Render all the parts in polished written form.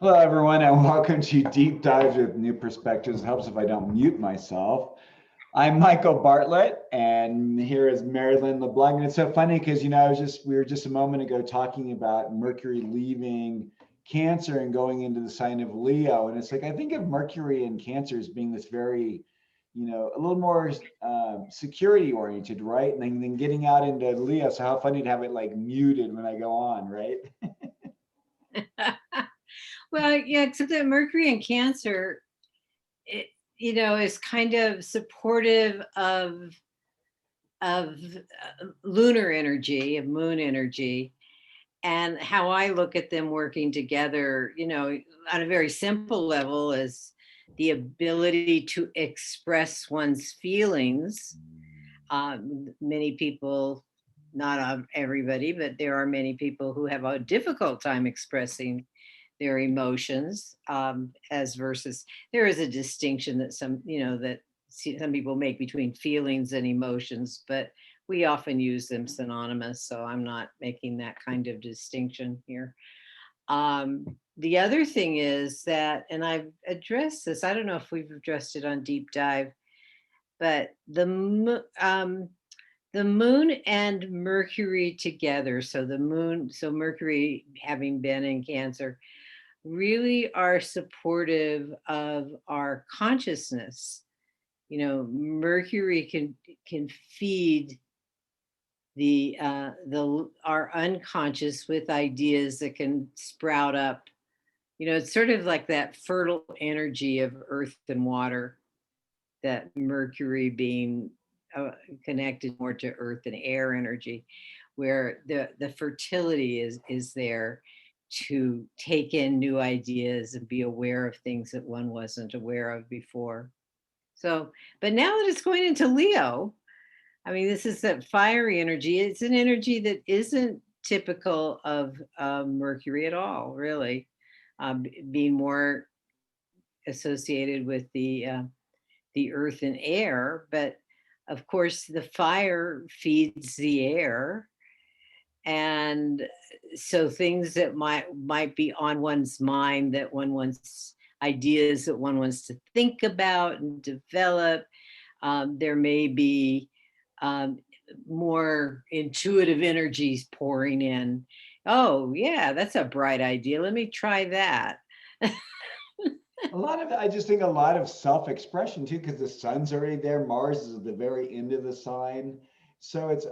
Hello, everyone, and welcome to Deep Dives with New Perspectives. It helps if I don't mute myself. I'm Michael Bartlett, and here is Merrylin, LeBlanc. And it's so funny because we were just a moment ago talking about Mercury leaving Cancer and going into the sign of Leo, and it's like I think of Mercury and Cancer as being this very, a little more security oriented, right? And then getting out into Leo. So how funny to have it like muted when I go on, right? Well, yeah, except that Mercury in Cancer, it is kind of supportive of lunar energy, of moon energy, and how I look at them working together. On a very simple level, is the ability to express one's feelings. Many people, not everybody, but there are many people who have a difficult time expressing their emotions, as versus there is a distinction that some people make between feelings and emotions, but we often use them synonymous, so I'm not making that kind of distinction here. The other thing is that, and I've addressed this, I don't know if we've addressed it on Deep Dive, but the moon and Mercury together, so Mercury having been in Cancer, really are supportive of our consciousness. Mercury can feed the our unconscious with ideas that can sprout up. It's sort of like that fertile energy of earth and water, that Mercury being connected more to earth and air energy, where the fertility is there to take in new ideas and be aware of things that one wasn't aware of before. So, but now that it's going into Leo, I mean, this is that fiery energy. It's an energy that isn't typical of Mercury at all, really, being more associated with the earth and air. But of course, the fire feeds the air, and so things that might be on one's mind, that one wants, ideas that one wants to think about and develop. There may be um, more intuitive energies pouring in. Oh yeah, that's a bright idea, let me try that. I just think a lot of self-expression too, because the sun's already there. Mars is at the very end of the sign. So it's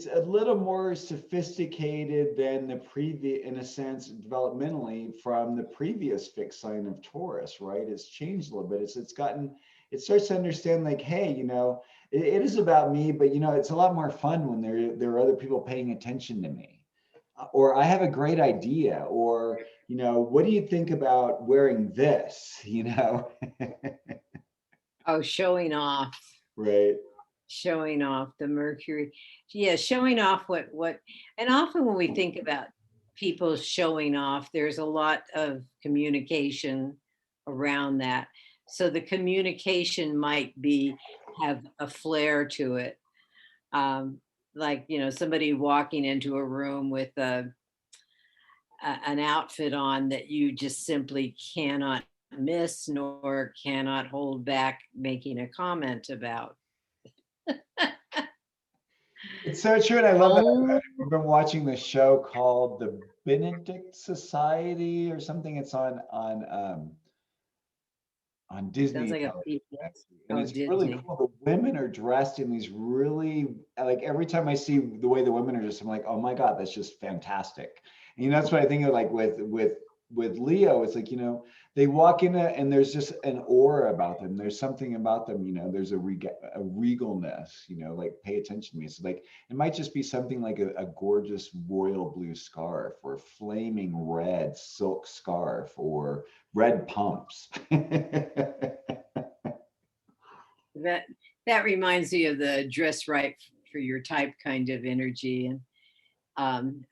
a little more sophisticated than the previous, in a sense, developmentally from the previous fixed sign of Taurus, right? It's changed a little bit. It starts to understand like, hey, it is about me, but it's a lot more fun when there are other people paying attention to me. Or I have a great idea, or what do you think about wearing this? Oh, showing off. Right. Showing off the Mercury. Yeah, showing off what and often when we think about people showing off, there's a lot of communication around that. So the communication might be, have a flair to it. Like, somebody walking into a room with an outfit on that you just simply cannot miss, nor cannot hold back making a comment about. It's so true, and I love that. Oh, I've been watching this show called The Benedict Society or something. It's on sounds Disney like a television, people. actually, and Oh, it's really Disney. cool. The women are dressed in these really, like, every time I see the way the women are dressed, I'm like, oh my god, that's just fantastic. And that's what I think of, like with Leo. It's like they walk in and there's just an aura about them. There's something about them. There's a regalness. Like, pay attention to me. So like it might just be something like a gorgeous royal blue scarf, or flaming red silk scarf, or red pumps. That that reminds me of the dress right for your type kind of energy, and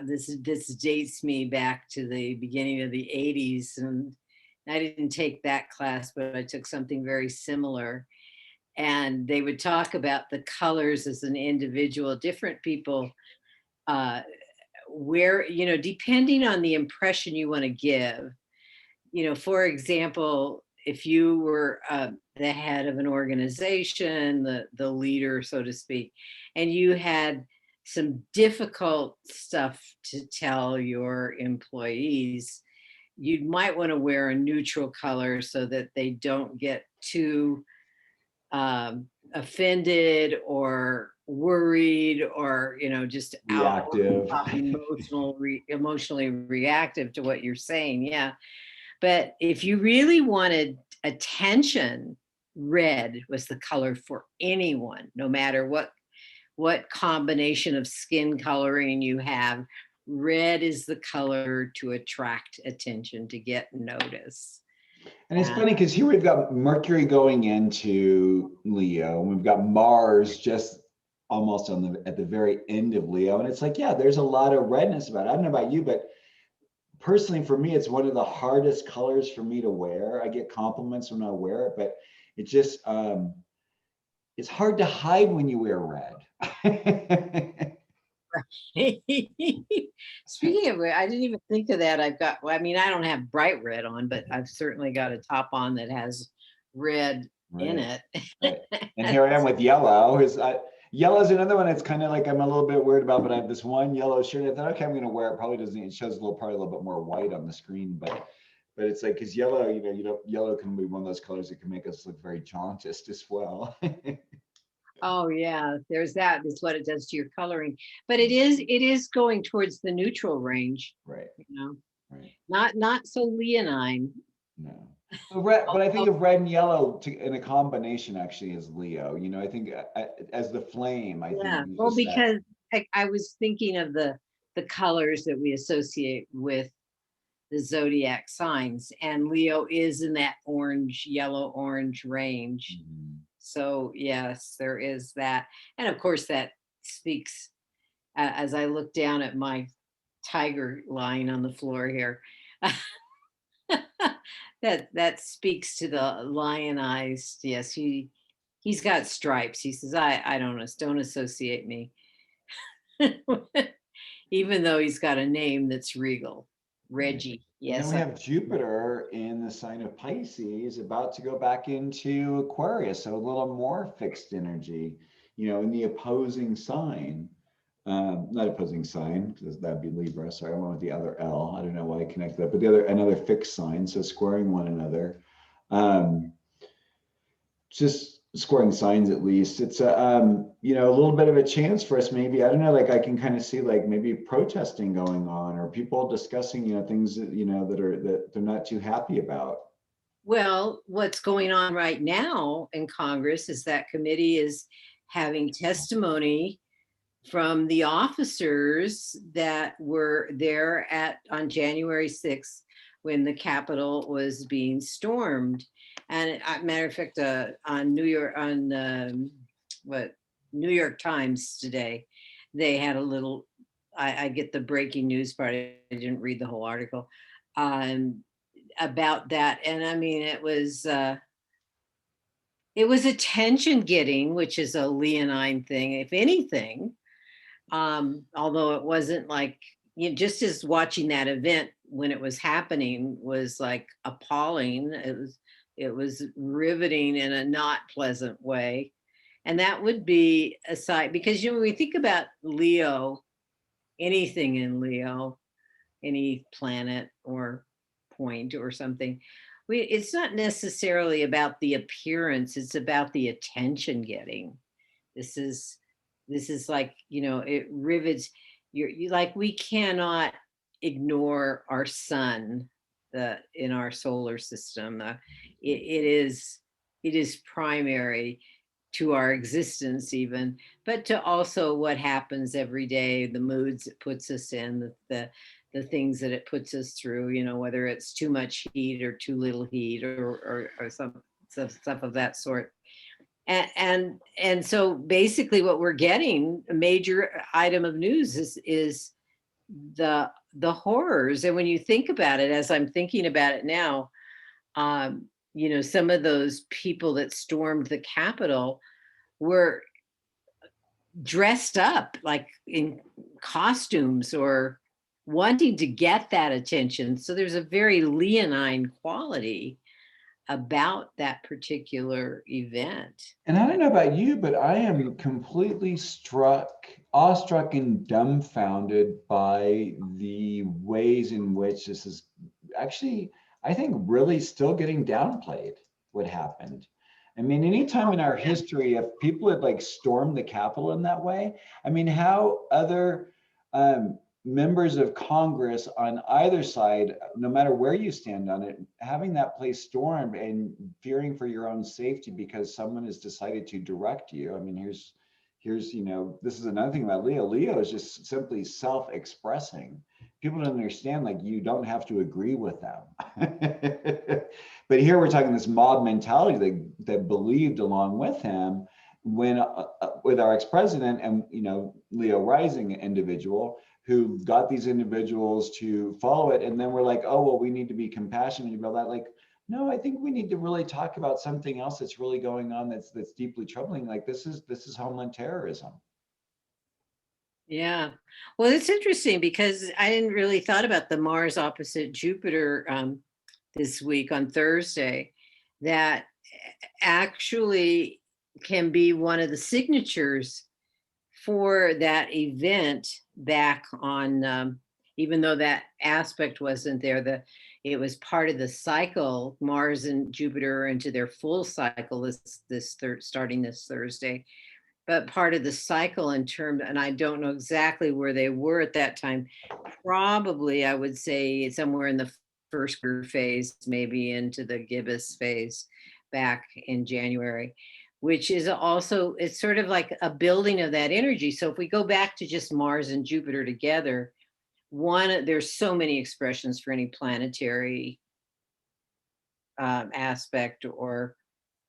this dates me back to the beginning of the '80s, and I didn't take that class, but I took something very similar, and they would talk about the colors as an individual. Different people uh, where, depending on the impression you want to give, for example, if you were the head of an organization, the leader, so to speak, and you had some difficult stuff to tell your employees, you might want to wear a neutral color so that they don't get too offended or worried, or just Reactive. emotionally reactive to what you're saying. Yeah. But if you really wanted attention, red was the color for anyone, no matter what combination of skin coloring you have. Red is the color to attract attention, to get notice. And it's funny because here we've got Mercury going into Leo, and we've got Mars just almost at the very end of Leo. And it's like, yeah, there's a lot of redness about it. I don't know about you, but personally for me, it's one of the hardest colors for me to wear. I get compliments when I wear it, but it just it's hard to hide when you wear red. Speaking of red, I didn't even think of that. I don't have bright red on, but I've certainly got a top on that has red in it. Right. And here I am with yellow. Yellow is another one that's kind of like I'm a little bit weird about, but I have this one yellow shirt. I thought, okay, I'm going to wear it. Probably doesn't. It shows probably a little bit more white on the screen, but it's like, because yellow, yellow can be one of those colors that can make us look very jaundiced as well. Oh yeah, there's that. That's what it does to your coloring. But it is going towards the neutral range. Right. Right. Not so leonine. No. But I think of red and yellow in a combination actually is Leo. I think as the flame, I think. Well, because I was thinking of the colors that we associate with the zodiac signs, and Leo is in that yellow-orange range. Mm-hmm. So yes, there is that. And of course that speaks, as I look down at my tiger lying on the floor here, that speaks to the lionized. Yes, he's got stripes. He says, I don't associate me. Even though he's got a name that's regal. Reggie. Yes. And then we have Jupiter in the sign of Pisces about to go back into Aquarius, so a little more fixed energy, in the opposing sign. Not opposing sign, because that'd be Libra. Sorry, I went with the other L. I don't know why I connected that, but another fixed sign, so squaring one another. Just squaring signs, at least. It's a little bit of a chance for us, maybe. I don't know, like I can kind of see like maybe protesting going on, or people discussing things that that they're not too happy about. Well, what's going on right now in Congress is that committee is having testimony from the officers that were there on January 6th when the Capitol was being stormed. And matter of fact, on New York Times today, they had a little. I get the breaking news part. I didn't read the whole article about that, and I mean it was attention getting, which is a leonine thing, if anything. Although it wasn't like just as watching that event when it was happening was like appalling. It was riveting in a not pleasant way. And that would be a side, because when we think about Leo, anything in Leo, any planet or point or something, it's not necessarily about the appearance, it's about the attention getting. This is like, it rivets you like, we cannot ignore our sun, in our solar system. It is primary to our existence, even, but to also what happens every day, the moods it puts us in, the things that it puts us through, whether it's too much heat or too little heat, or some stuff of that sort. And so basically what we're getting, a major item of news is the horrors. And when you think about it, as I'm thinking about it now, some of those people that stormed the Capitol were dressed up like in costumes or wanting to get that attention. So there's a very leonine quality about that particular event. And I don't know about you, but I am completely awestruck and dumbfounded by the ways in which this is actually, I think, really still getting downplayed what happened. I mean, anytime in our history, if people had like stormed the Capitol in that way, I mean, how other um, members of Congress on either side, no matter where you stand on it, having that place stormed and fearing for your own safety because someone has decided to direct you. I mean, here's this is another thing about Leo. Leo is just simply self-expressing. People don't understand, like, you don't have to agree with them. But here we're talking this mob mentality that believed along with him when with our ex-president and Leo rising individual who got these individuals to follow it. And then we're like, oh, well, we need to be compassionate about that. Like, no, I think we need to really talk about something else that's really going on that's deeply troubling. Like this is homeland terrorism. Yeah. Well, it's interesting because I didn't really thought about the Mars opposite Jupiter this week on Thursday, that actually can be one of the signatures for that event back on, even though that aspect wasn't there, it was part of the cycle. Mars and Jupiter are into their full cycle starting this Thursday, but part of the cycle in terms, and I don't know exactly where they were at that time. Probably, I would say somewhere in the first phase, maybe into the gibbous phase back in January, which is also, it's sort of like a building of that energy. So if we go back to just Mars and Jupiter together, there's so many expressions for any planetary aspect or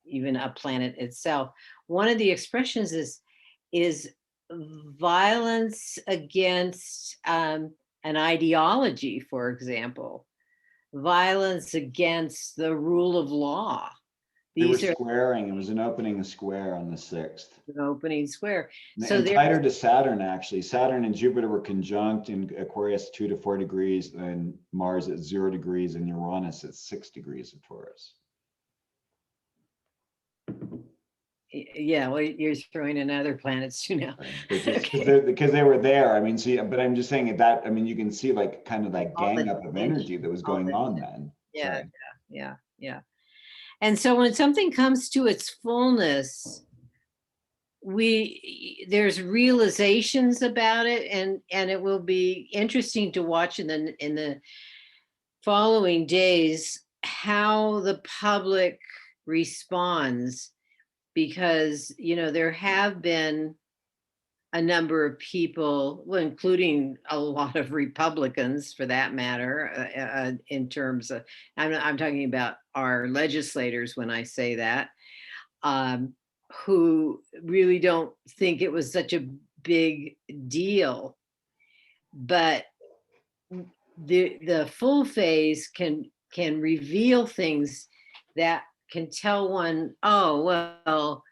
even a planet itself. One of the expressions is violence against an ideology, for example, violence against the rule of law. They were These are squaring. It was an opening square on the 6th. an opening square. So And there, tighter to Saturn, actually. Saturn and Jupiter were conjunct in Aquarius 2 to 4 degrees, and Mars at 0 degrees, and Uranus at 6 degrees of Taurus. yeah, well, you're throwing in other planets too now. Because they were there. I mean, see, but I'm just saying that, I mean, you can see like kind of that All gang the up of tension, energy that was all going the, on then. yeah, Sorry. yeah. And so when something comes to its fullness, there's realizations about it, and it will be interesting to watch in the following days how the public responds, because there have been a number of people, well, including a lot of Republicans for that matter, in terms of, I'm talking about our legislators when I say that, um, who really don't think it was such a big deal. But the full phase can reveal things that can tell one, oh, well,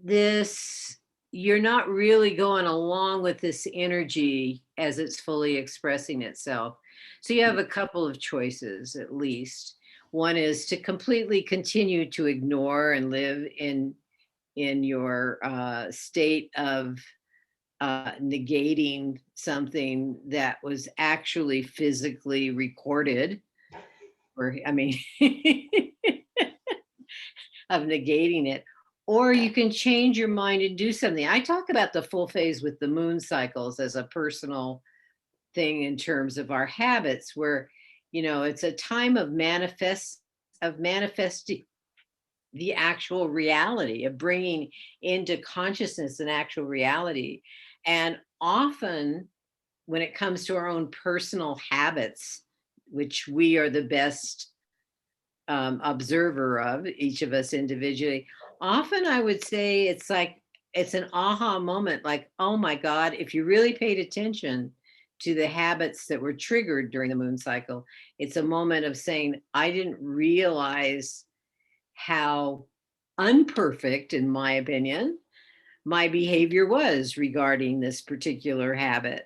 this, you're not really going along with this energy as it's fully expressing itself. So you have a couple of choices, at least. One is to completely continue to ignore and live in your state of negating something that was actually physically recorded, or I mean, of negating it. Or you can change your mind and do something. I talk about the full phase with the moon cycles as a personal thing in terms of our habits, where it's a time of manifesting the actual reality, of bringing into consciousness an actual reality. And often when it comes to our own personal habits, which we are the best observer of, each of us individually, often I would say it's like, it's an aha moment, like, oh my God, if you really paid attention to the habits that were triggered during the moon cycle, it's a moment of saying, I didn't realize how unperfect, in my opinion, my behavior was regarding this particular habit.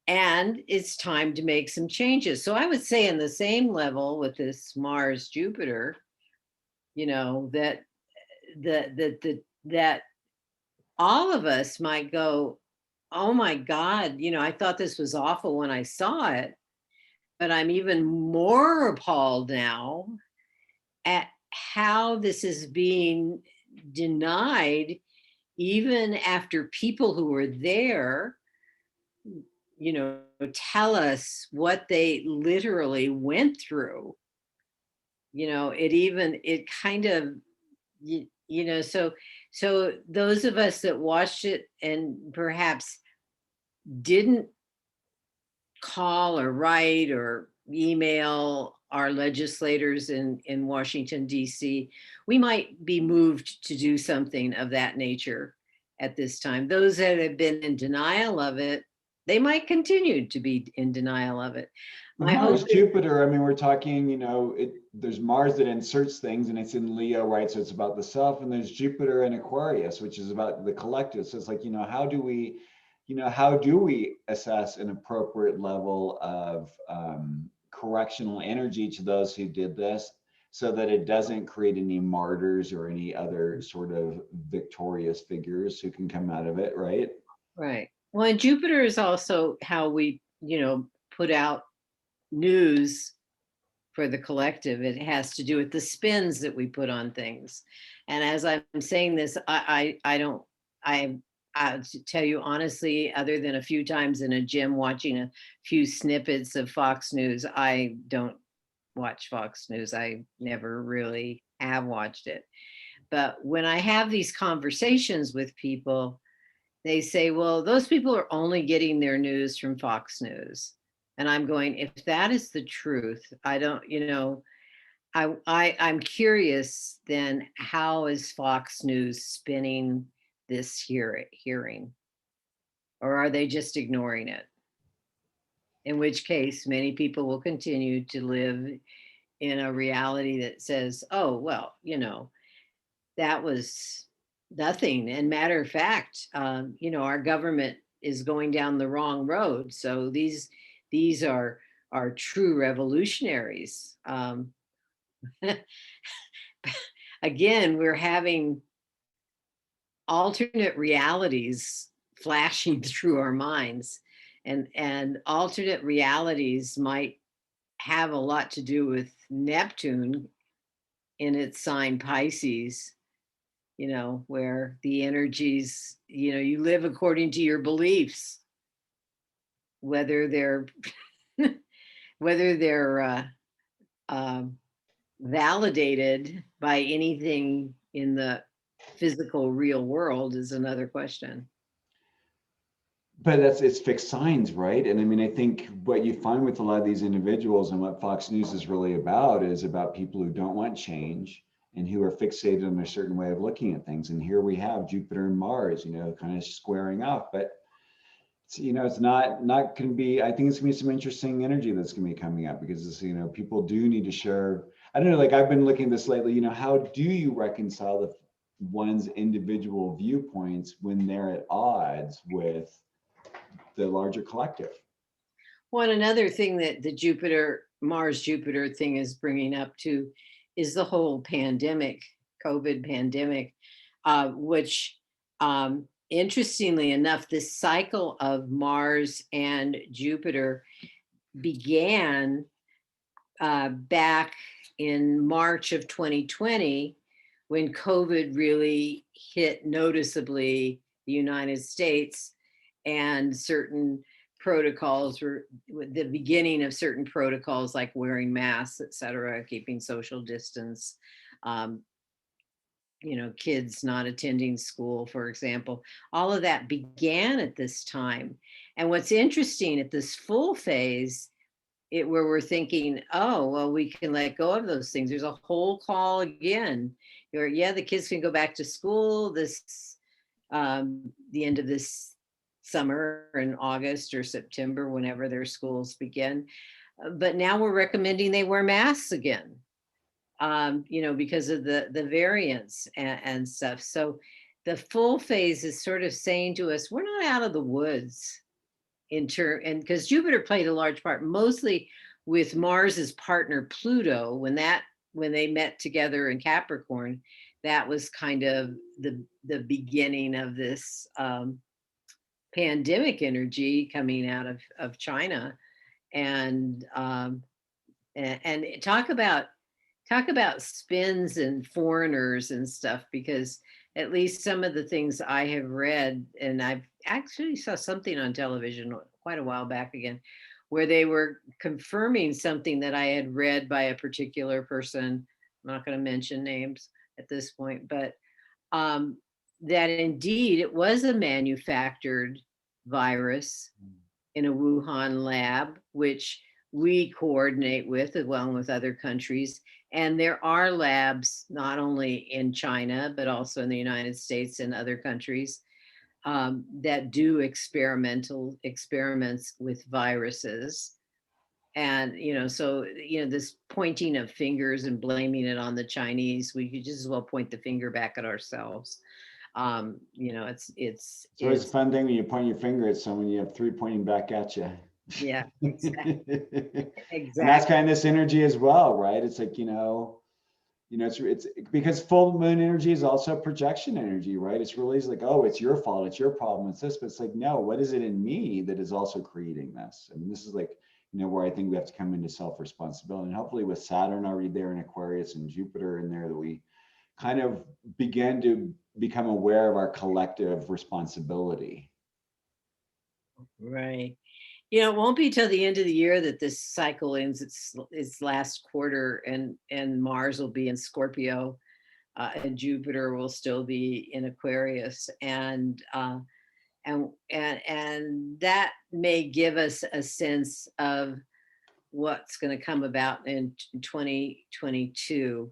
and it's time to make some changes. So I would say in the same level with this Mars Jupiter, you know, that all of us might go, oh my God, you know, I thought this was awful when I saw it, but I'm even more appalled now at how this is being denied, even after people who were there, you know, tell us what they literally went through. You know, it kind of, you know, so those of us that watched it and perhaps didn't call or write or email our legislators in Washington, D.C., we might be moved to do something of that nature at this time. Those that have been in denial of it, they might continue to be in denial of it. My Mars, hope is, Jupiter, I mean, we're talking, there's Mars that inserts things and it's in Leo, right? So it's about the self, and there's Jupiter in Aquarius, which is about the collective. So it's like, how do we assess an appropriate level of correctional energy to those who did this so that it doesn't create any martyrs or any other sort of victorious figures who can come out of it, right? right. Well, and Jupiter is also how we, you know, put out news for the collective. It has to do with the spins that we put on things. And as I'm saying this, I don't, I to tell you honestly, other than a few times in a gym watching a few snippets of Fox News, I don't watch Fox News. I never really have watched it. But when I have these conversations with people, they say, well, those people are only getting their news from Fox News. And I'm going, if that is the truth, I don't, you know, I'm curious then, how is Fox News spinning this hearing? Or are they just ignoring it? In which case, many people will continue to live in a reality that says, oh, well, you know, that was nothing. And matter of fact, you know, our government is going down the wrong road. So these are true revolutionaries. Again, we're having alternate realities flashing through our minds, and alternate realities might have a lot to do with Neptune in its sign Pisces, you know, where the energies, you know, you live according to your beliefs, whether they're whether they're um, validated by anything in the physical real world is another question. But it's fixed signs, right? And I mean, I think what you find with a lot of these individuals and what Fox News is really about is about people who don't want change and who are fixated on a certain way of looking at things. And here we have Jupiter and Mars, kind of squaring off. But it's not going to be. I think it's going to be some interesting energy that's going to be coming up because people do need to share. I don't know. Like I've been looking at this lately. How do you reconcile one's individual viewpoints when they're at odds with the larger collective? One another thing that the Jupiter, Mars Jupiter thing is bringing up too is the whole pandemic, COVID pandemic, which interestingly enough, this cycle of Mars and Jupiter began back in March of 2020 when COVID really hit noticeably the United States, and certain protocols were the beginning of certain protocols like wearing masks, et cetera, keeping social distance, um, kids not attending school, for example. All of that began at this time. And what's interesting at this full phase, where we're thinking, oh, well, we can let go of those things. There's a whole call again. The kids can go back to school the end of this summer in August or September, whenever their schools begin. But now we're recommending they wear masks again, because of the variants and stuff. So the full phase is sort of saying to us, we're not out of the woods. and because Jupiter played a large part, mostly with Mars's partner Pluto, when they met together in Capricorn, that was kind of the beginning of this pandemic energy coming out of China, and and talk about spins and foreigners and stuff, because at least some of the things I have read, and I've actually saw something on television quite a while back again, where they were confirming something that I had read by a particular person. I'm not going to mention names at this point, but um, that indeed it was a manufactured virus in a Wuhan lab, which we coordinate with along with other countries. And there are labs not only in China, but also in the United States and other countries that do experimental experiments with viruses. And, so, this pointing of fingers and blaming it on the Chinese, we could just as well point the finger back at ourselves. It's always a fun thing when you point your finger at someone, you have three pointing back at you. Yeah, exactly. And that's kind of this energy as well, right? It's like, it's because full moon energy is also projection energy, right? It's really like, oh, it's your fault, it's your problem, it's this, but it's like, no, what is it in me that is also creating this? I mean, this is like, where I think we have to come into self-responsibility. And hopefully with Saturn already there in Aquarius and Jupiter in there, that we kind of begin to become aware of our collective responsibility. Right. It won't be till the end of the year that this cycle ends its last quarter, and Mars will be in Scorpio, and Jupiter will still be in Aquarius, and that may give us a sense of what's going to come about in 2022,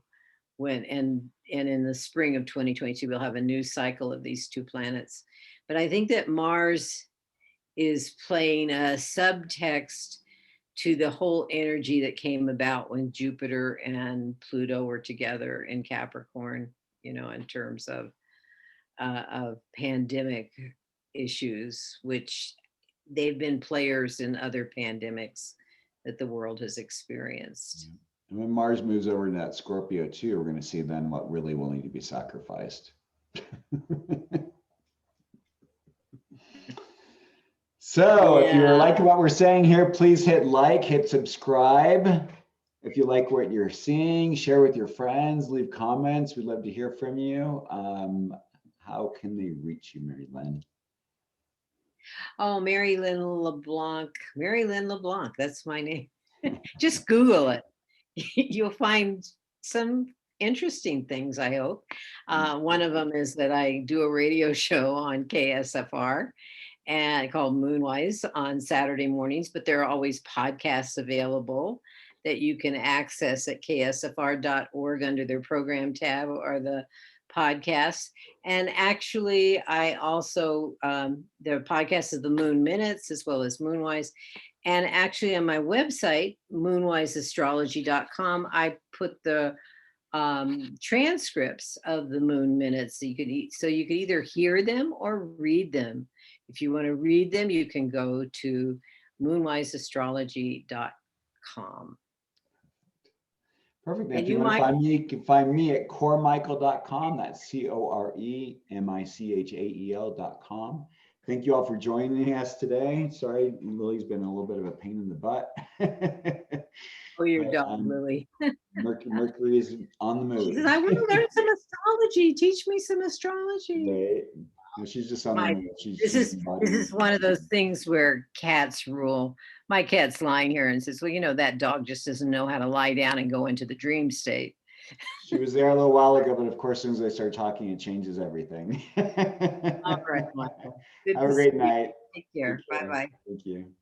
and in the spring of 2022 we'll have a new cycle of these two planets. But I think that Mars is playing a subtext to the whole energy that came about when Jupiter and Pluto were together in Capricorn, in terms of pandemic issues, which they've been players in other pandemics that the world has experienced. And when Mars moves over to that Scorpio too, we're going to see then what really will need to be sacrificed. So if you're liking what we're saying here, please hit like, hit subscribe. If you like what you're seeing, share with your friends, leave comments. We'd love to hear from you. How can they reach you, Merrylin? Oh, Merrylin LeBlanc. Merrylin LeBlanc. That's my name. Just Google it. You'll find some interesting things, I hope. One of them is that I do a radio show on KSFR and called Moonwise on Saturday mornings, but there are always podcasts available that you can access at ksfr.org under their program tab or the podcasts. And actually, I also, there are podcasts of the Moon Minutes as well as Moonwise. And actually on my website, moonwiseastrology.com, I put the transcripts of the Moon Minutes. So you could either hear them or read them. If you want to read them, you can go to moonwiseastrology.com. Perfect. And if you want to find me, you can find me at coremichael.com. That's coremichael.com. Thank you all for joining us today. Sorry, Lily's been a little bit of a pain in the butt. Oh, your dog, Lily. Mercury is on the move. She says, I want to learn some astrology. Teach me some astrology. Right. No, she's just on the move. This is one of those things where cats rule. My cat's lying here and says, well, that dog just doesn't know how to lie down and go into the dream state. She was there a little while ago, but of course, as soon as I start talking, it changes everything. All right, Michael. Have a great night. Take care. Bye-bye. Thank you.